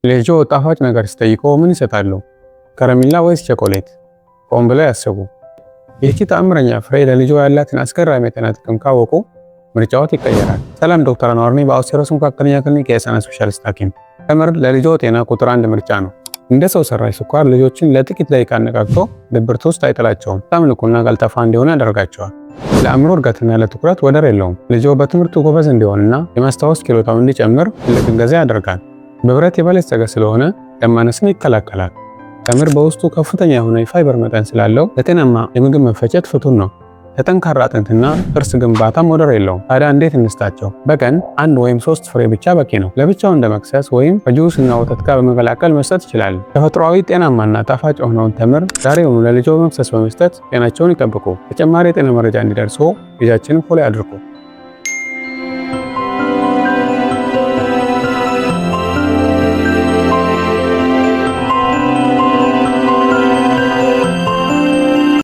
ልጆ ጣፋጭ ነገር ሲጠይቀው ምን ይሰጣሉ? ከረሜላ ወይስ ቸኮሌት? ቆም ብለው ያስቡ። ይህቺ ተአምረኛ ፍሬ ለልጆ ያላትን አስገራሚ የጤና ጥቅም ካወቁ ምርጫዎት ይቀየራል። ሰላም፣ ዶክተር አንዋር ነኝ በአውስትራሊያ መካከለኛ ክሊኒክ የህፃናት ስፔሻሊስት ሐኪም። ተምር ለልጆ ጤና ቁጥር 1 ምርጫ ነው። እንደ ሰው ሰራሽ ስኳር ልጆችን ለጥቂት ደቂቃ አነቃቅቶ ድብርት ውስጥ አይጥላቸውም። በጣም ንቁና ቀልጣፋ እንዲሆኑ ያደርጋቸዋል። ለአእምሮ እድገትና ለትኩረት ወደር የለውም። ልጆ በትምህርቱ ጎበዝ እንዲሆንና የማስታወስ ችሎታው እንዲጨምር ትልቅ እገዛ ያደርጋል። በብረት የበለጸገ ስለሆነ ደም ማነስን ይከላከላል። ተምር በውስጡ ከፍተኛ የሆነ የፋይበር መጠን ስላለው ለጤናማ የምግብ መፈጨት ፍቱን ነው። ለጠንካራ አጥንትና ጥርስ ግንባታም ወደር የለውም። ታዲያ እንዴት እንስጣቸው? በቀን 1 ወይም 3 ፍሬ ብቻ በቂ ነው። ለብቻው እንደ መክሰስ ወይም ከጁስ እና ወተት ጋር በመቀላቀል መስጠት ይችላል። ተፈጥሯዊ ጤናማና ጣፋጭ የሆነውን ተምር ዛሬውኑ ለልጆ መክሰስ በመስጠት ጤናቸውን ይጠብቁ። ተጨማሪ የጤና መረጃ እንዲደርሶ ልጃችንን ፎሎ ያድርጉ።